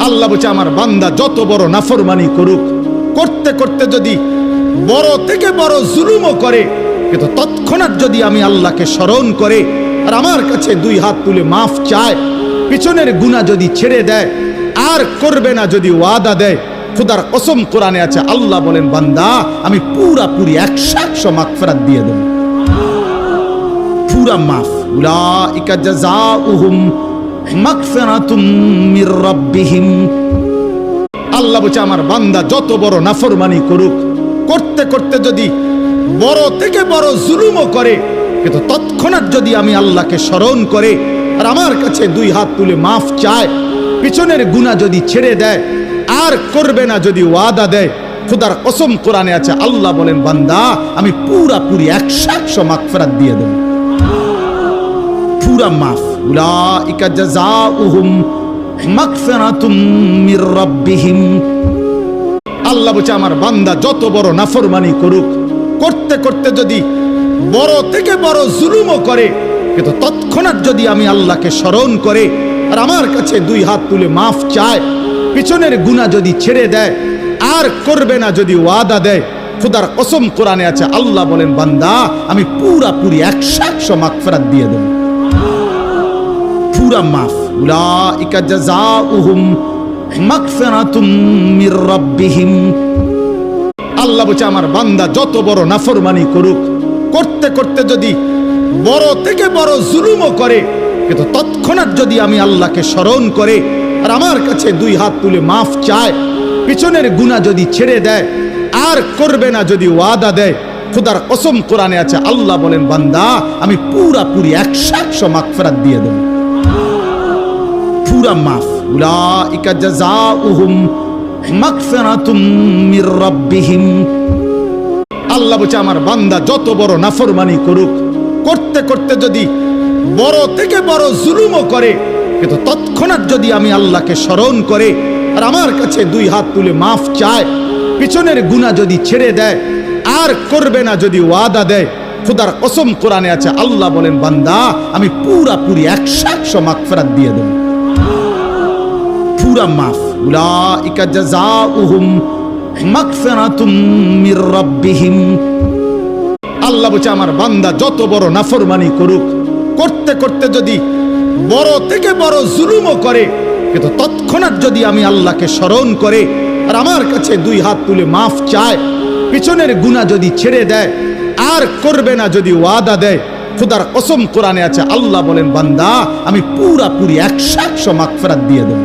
আল্লাহ বলছে আমার বান্দা যত বড় নাফরমানি করুক, করতে করতে যদি বড় থেকে বড় জুলুমও করে, কিন্তু তৎক্ষণাৎ যদি আমি আল্লাহকে স্মরণ করে আর আমার কাছে দুই হাত তুলে মাফ চায়, পিছনের গুনাহ যদি ছেড়ে দেয়, আর করবে না যদি ওয়াদা দেয়, খুদার কসম কোরআনে আছে, আল্লাহ বলেন বান্দা আমি পুরাপুরি 100% মাগফিরাত দিয়ে দেব, পুরা মাফ। উলাইকা জাযাউহুম মাগফিরাতুম মির রাব্বিহিম। আল্লাহ বলছে আমার বান্দা যত বড় নাফরমানি করুক, করতে করতে যদি বড় থেকে বড় জুলুমও করে, কিন্তু তৎক্ষণাৎ যদি আমি আল্লাহকে স্মরণ করে আর আমার কাছে দুই হাত তুলে মাফ চায়, পিছনের গুনাহ যদি ছেড়ে দেয়, আর করবে না যদি ওয়াদা দেয়, খুদার কসম কোরআনে আছে, আল্লাহ বলেন বান্দা আমি পুরাপুরি 100% মাগফিরাত দিয়ে দেব, পুরা মাফ। উলাইকা জাযাউহুম মাগফিরাতুম মির রাব্বিহিম। আল্লাহ বলছে আমার বান্দা যত বড় নাফরমানি করুক, করতে করতে যদি বড় থেকে বড় জুলুমও করে, কিন্তু তৎক্ষণাৎ যদি আমি আল্লাহকে স্মরণ করে আর আমার কাছে দুই হাত তুলে মাফ চায়, পিছনের গুনাহ যদি ছেড়ে দেয়, আর করবে না যদি ওয়াদা দেয়, খুদার কসম কোরআনে আছে, আল্লাহ বলেন বান্দা আমি পুরাপুরি 100% মাগফিরাত দিয়ে দেব, পুরা মাফ। উলাইকা জাযাউহুম মাগফিরাতুম মির রাব্বিহিম। আল্লাহ বলছে আমার বান্দা যত বড় নাফরমানি করুক, করতে করতে যদি বড় থেকে বড় জুলুমও করে, কিন্তু তৎক্ষণাৎ যদি আমি আল্লাহকে স্মরণ করে আর আমার কাছে দুই হাত তুলে মাফ চায়, পিছনের গুনাহ যদি ছেড়ে দেয়, আর করবে না যদি ওয়াদা দেয়, খুদার কসম কোরআনে আছে, আল্লাহ বলেন বান্দা আমি পুরাপুরি 100% মাগফিরাত দিয়ে দেব, পুরা মাফ। উলাইকা জাযাউহুম মাগফিরাতুম মির রাব্বিহিম। আল্লাহ বলছে আমার বান্দা যত বড় নাফরমানি করুক, করতে করতে যদি বড় থেকে বড় জুলুমও করে, কিন্তু তৎক্ষণাৎ যদি আমি আল্লাহকে স্মরণ করে আর আমার কাছে দুই হাত তুলে মাফ চায়, পিছনের গুনাহ যদি ছেড়ে দেয়, আর করবে না যদি ওয়াদা দেয়, খুদার কসম কোরআনে আছে, আল্লাহ বলেন বান্দা আমি পুরাপুরি 100% মাগফিরাত দিয়ে দেব, পুরা মাফ। উলাইকা জাযাউহুম মাগফিরাতুম মির রাব্বিহিম। আল্লাহ বলছে আমার বান্দা যত বড় নাফরমানি করুক, করতে করতে যদি বড় থেকে বড় জুলুমও করে, কিন্তু তৎক্ষণাৎ যদি আমি আল্লাহকে স্মরণ করে আর আমার কাছে দুই হাত তুলে মাফ চায়, পিছনের গুনাহ যদি ছেড়ে দেয়, আর করবে না যদি ওয়াদা দেয়, খুদার কসম কোরআনে আছে, আল্লাহ বলেন বান্দা আমি পুরাপুরি 100% মাগফিরাত দিয়ে দেব,